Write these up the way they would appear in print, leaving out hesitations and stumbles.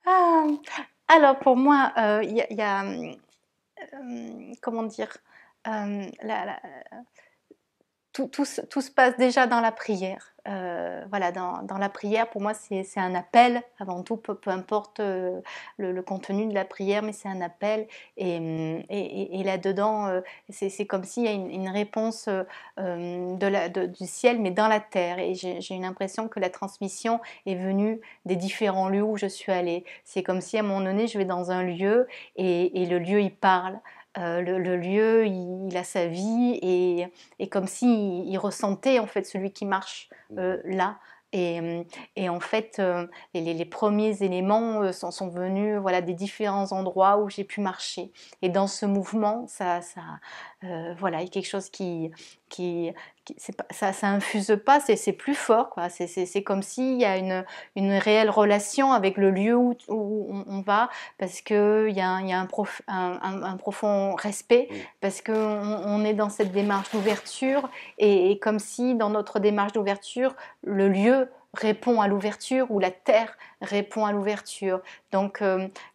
Ah, alors pour moi, il y a, comment dire? La tout se passe déjà dans la prière. Voilà, dans la prière, pour moi, c'est un appel avant tout, peu importe le contenu de la prière, mais c'est un appel. Et là-dedans, c'est comme s'il y a une réponse du ciel, mais dans la terre. Et j'ai une impression que la transmission est venue des différents lieux où je suis allée. C'est comme si à un moment donné, je vais dans un lieu et le lieu, il parle. Le lieu, il a sa vie et comme si il ressentait en fait celui qui marche là. Et, et en fait, les premiers éléments sont venus voilà, des différents endroits où j'ai pu marcher. Et dans ce mouvement, voilà, il y a quelque chose qui, ça infuse pas, c'est plus fort, quoi. C'est comme s'il y a une réelle relation avec le lieu où on va, parce qu'il y a un profond respect, parce qu'on on est dans cette démarche d'ouverture, et comme si dans notre démarche d'ouverture, le lieu répond à l'ouverture ou la terre répond à l'ouverture. Donc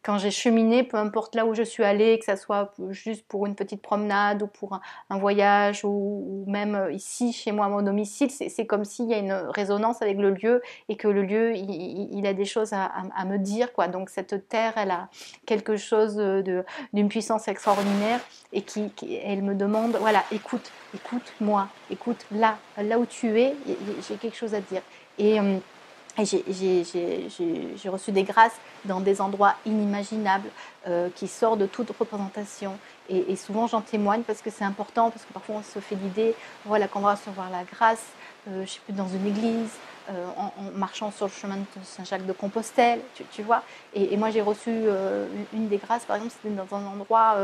quand j'ai cheminé, peu importe là où je suis allée, que ça soit juste pour une petite promenade ou pour un voyage ou même ici chez moi à mon domicile, c'est comme s'il y a une résonance avec le lieu et que le lieu il a des choses à me dire, quoi. Donc cette terre, elle a quelque chose d'une puissance extraordinaire et elle me demande, voilà, écoute-moi, écoute là où tu es, j'ai quelque chose à te dire. Et j'ai reçu des grâces dans des endroits inimaginables qui sortent de toute représentation. Et souvent j'en témoigne parce que c'est important, parce que parfois on se fait l'idée, voilà, qu'on va recevoir la grâce, je sais plus, dans une église, en marchant sur le chemin de Saint-Jacques-de-Compostelle, tu vois. Et moi j'ai reçu une des grâces, par exemple, c'était dans un endroit,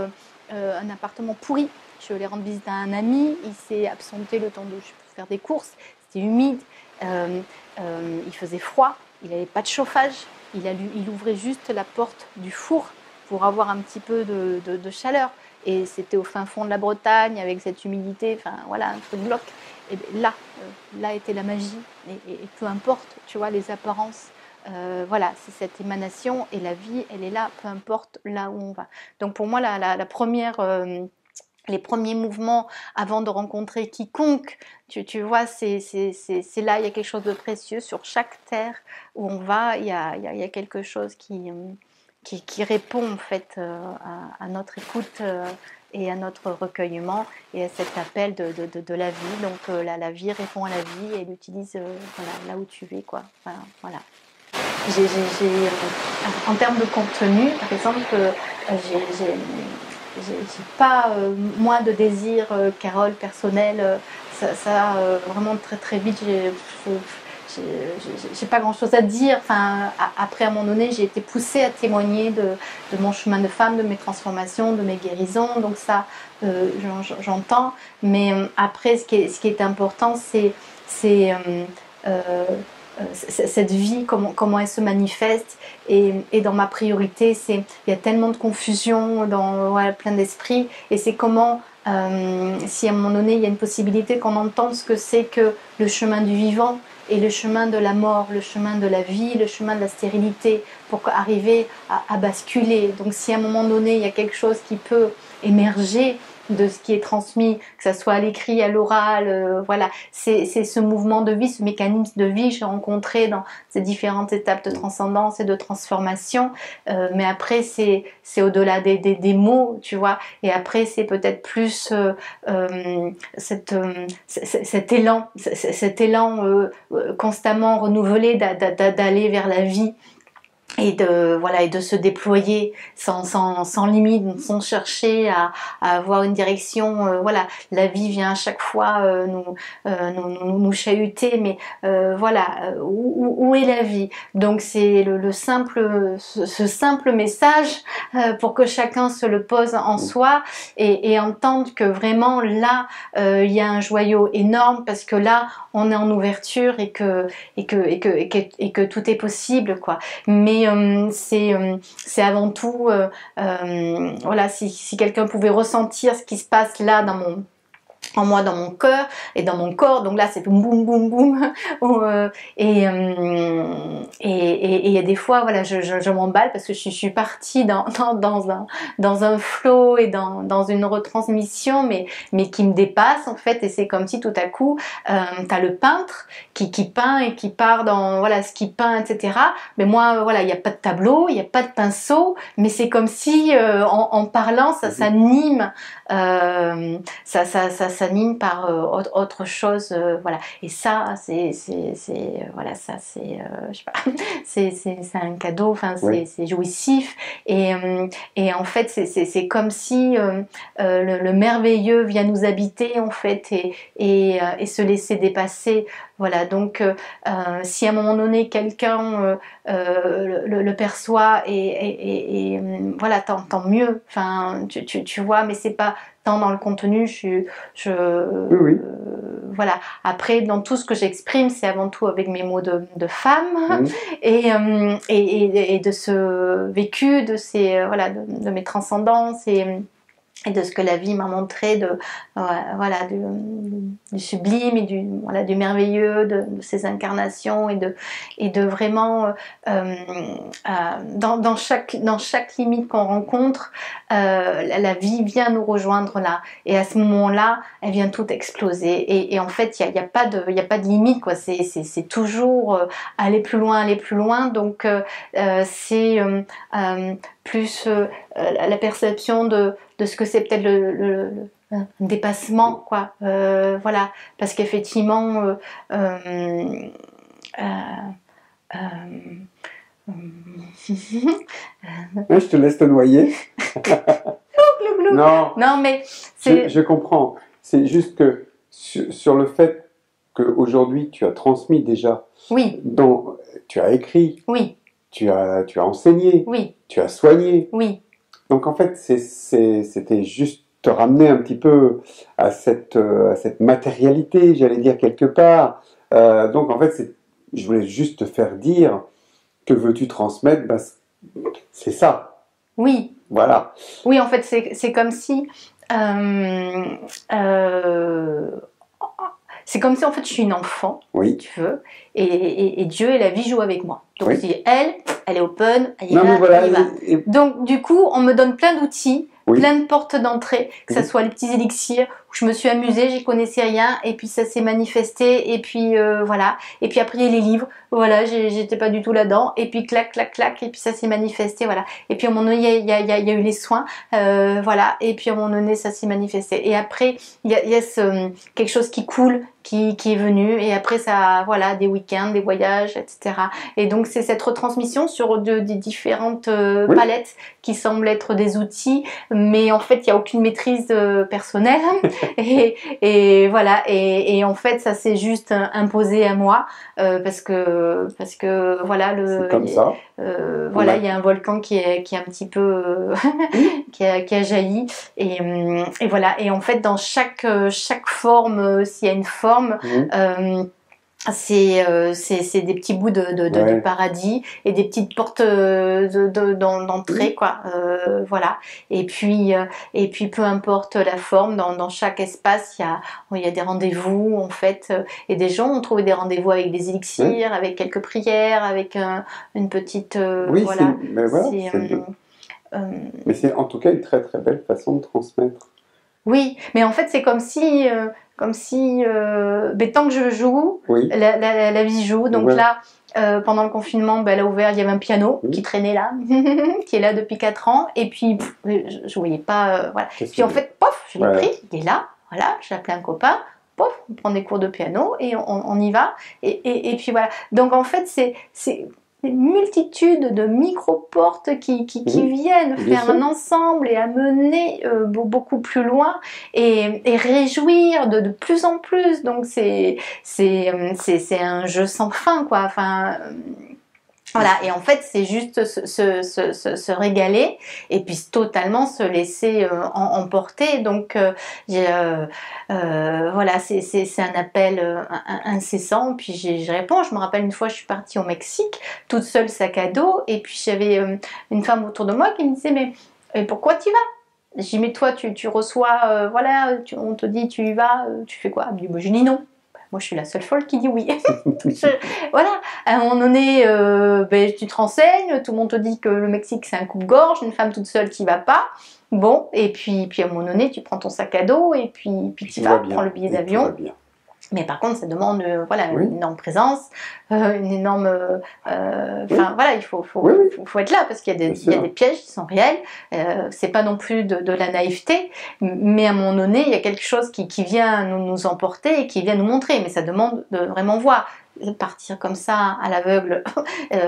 un appartement pourri. Je suis allée rendre visite à un ami, il s'est absenté le temps de faire des courses, c'était humide. Euh, il faisait froid, il n'avait pas de chauffage, il ouvrait juste la porte du four pour avoir un petit peu de chaleur. Et c'était au fin fond de la Bretagne, avec cette humidité, enfin voilà, un truc bloc. Et là était la magie. Et peu importe, tu vois, les apparences, voilà, c'est cette émanation et la vie, elle est là, peu importe là où on va. Donc pour moi, la première les premiers mouvements avant de rencontrer quiconque, tu vois, c'est là, il y a quelque chose de précieux. Sur chaque terre où on va, il y a quelque chose qui répond en fait à notre écoute et à notre recueillement et à cet appel de la vie. Donc la vie répond à la vie et elle utilise voilà, là où tu es, quoi. Voilà. En termes de contenu, par exemple, j'ai pas moins de désir, Carole, personnel. Vraiment très très vite, j'ai pas grand chose à dire. Enfin, après, à un moment donné, j'ai été poussée à témoigner de mon chemin de femme, de mes transformations, de mes guérisons. Donc ça, j'entends. Mais après, ce qui est important, c'est cette vie, comment elle se manifeste. Et dans ma priorité, il y a tellement de confusion, ouais, plein d'esprit. Et c'est comment, si à un moment donné, il y a une possibilité qu'on entende ce que c'est que le chemin du vivant et le chemin de la mort, le chemin de la vie, le chemin de la stérilité, pour arriver à basculer. Donc si à un moment donné, il y a quelque chose qui peut émerger de ce qui est transmis, que ce soit à l'écrit, à l'oral, voilà, c'est ce mouvement de vie, ce mécanisme de vie que j'ai rencontré dans ces différentes étapes de transcendance et de transformation. Mais après, c'est au-delà des mots, tu vois. Et après, c'est peut-être plus cet élan constamment renouvelé d'aller vers la vie et de se déployer sans limite, sans chercher à avoir une direction. Voilà, la vie vient à chaque fois nous chahuter, mais voilà, où est la vie? Donc c'est ce simple message pour que chacun se le pose en soi et entende que vraiment là il y a un joyau énorme, parce que là on est en ouverture et que tout est possible, quoi. Mais c'est avant tout, voilà, si quelqu'un pouvait ressentir ce qui se passe là en moi, dans mon cœur et dans mon corps. Donc là, c'est boum, boum, boum, boum. Et il y a des fois, voilà, je m'emballe parce que je suis partie dans un flow et dans une retransmission, mais qui me dépasse en fait. Et c'est comme si tout à coup, t'as le peintre qui peint et qui part dans voilà ce qu'il peint, etc. Mais moi, voilà, il n'y a pas de tableau, il n'y a pas de pinceau, mais c'est comme si en parlant, ça s'anime. Ça s'anime par autre chose, voilà. Et ça, voilà, ça je sais pas, c'est un cadeau, enfin, c'est jouissif. Et en fait, c'est comme si le merveilleux vient nous habiter, en fait, et se laisser dépasser. Voilà, donc si à un moment donné quelqu'un le perçoit et voilà, tant mieux. Enfin, tu vois, mais c'est pas tant dans le contenu. Oui. Voilà. Après, dans tout ce que j'exprime, c'est avant tout avec mes mots de femme et de ce vécu, de ces voilà, de mes transcendances et de ce que la vie m'a montré voilà, du sublime et du merveilleux de ces incarnations et de vraiment dans chaque limite qu'on rencontre, la vie vient nous rejoindre là, et à ce moment-là elle vient tout exploser, et en fait il y a pas de limite, quoi. C'est toujours aller plus loin, donc c'est plus la perception de ce que c'est peut-être le dépassement, quoi. Voilà, parce qu'effectivement Je te laisse te noyer. Non, non, mais c'est... je comprends. C'est juste que sur le fait qu'aujourd'hui tu as transmis déjà, oui, tu as écrit, oui, tu as enseigné, oui, tu as soigné. oui. Donc en fait, c'était juste te ramener un petit peu à cette matérialité, j'allais dire quelque part. Donc en fait, je voulais juste te faire dire que veux-tu transmettre, bah, c'est ça. Oui. Voilà. Oui, en fait, c'est comme si... c'est comme si en fait je suis une enfant, si tu veux, et Dieu et la vie jouent avec moi. Donc si elle est open, elle y va, voilà, elle y va. Donc du coup, on me donne plein d'outils, plein de portes d'entrée, que ce soit les petits élixirs, où je me suis amusée, j'y connaissais rien, et puis ça s'est manifesté, et puis voilà. Et puis après, il y a les livres, voilà, j'étais pas du tout là-dedans, et puis clac, clac, clac, et puis ça s'est manifesté, voilà. Et puis à un moment donné, il y a eu les soins, voilà, et puis à un moment donné, ça s'est manifesté. Et après, il y a quelque chose qui coule, qui est venu, et après ça, voilà, des week-ends, des voyages, etc. Et donc c'est cette retransmission sur des différentes palettes qui semblent être des outils, mais en fait il n'y a aucune maîtrise personnelle, et voilà, et en fait ça s'est juste imposé à moi, parce que voilà, c'est comme ça. voilà, il y a un volcan qui est un petit peu qui a jailli, et voilà, et en fait dans chaque forme, s'il y a une forme, c'est des petits bouts de paradis et des petites portes d'entrée, quoi. Voilà. Et puis peu importe la forme, dans chaque espace il y a des rendez-vous, en fait, et des gens ont trouvé des rendez-vous avec des élixirs, avec quelques prières, avec une petite voilà. Mais c'est en tout cas une très très belle façon de transmettre. Oui, mais en fait c'est comme si mais tant que je joue, la vie joue. Donc là, pendant le confinement, elle a ouvert, il y avait un piano qui traînait là, qui est là depuis 4 ans, et puis je voyais pas, voilà. Puis en fait, pof, je l'ai pris, il est là, voilà, j'ai appelé un copain, pof, on prend des cours de piano et on y va, et puis voilà. Donc en fait, c'est une multitude de micro-portes qui viennent faire un ensemble et amener beaucoup plus loin, et réjouir de plus en plus. Donc c'est un jeu sans fin, quoi. Enfin, voilà, et en fait c'est juste se régaler, et puis totalement se laisser emporter. Donc voilà, c'est un appel incessant, puis je réponds. Je me rappelle une fois, je suis partie au Mexique toute seule, sac à dos, et puis j'avais une femme autour de moi qui me disait mais pourquoi tu vas? J'ai dit, mais toi, tu reçois, voilà, on te dit, tu y vas, tu fais quoi? Elle me dit, je dis non. Moi, je suis la seule folle qui dit oui. Voilà, à un moment donné, tu te renseignes, tout le monde te dit que le Mexique, c'est un coupe-gorge, une femme toute seule qui va pas. Bon, et puis à un moment donné, tu prends ton sac à dos et puis tu vas, prends le billet d'avion. Mais par contre, ça demande voilà, une énorme présence, une énorme... voilà, il faut être là parce qu'il y a des pièges qui sont réels. C'est pas non plus de la naïveté, mais à un moment donné, il y a quelque chose qui vient nous emporter et qui vient nous montrer. Mais ça demande de vraiment voir. Partir comme ça à l'aveugle,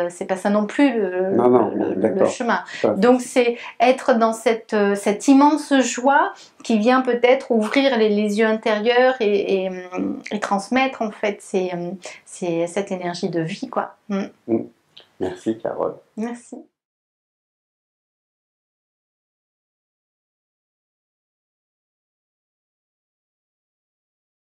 c'est pas ça non plus le chemin. Donc c'est être dans cette immense joie qui vient peut-être ouvrir les yeux intérieurs et transmettre en fait cette énergie de vie, quoi. Merci Carole. Merci.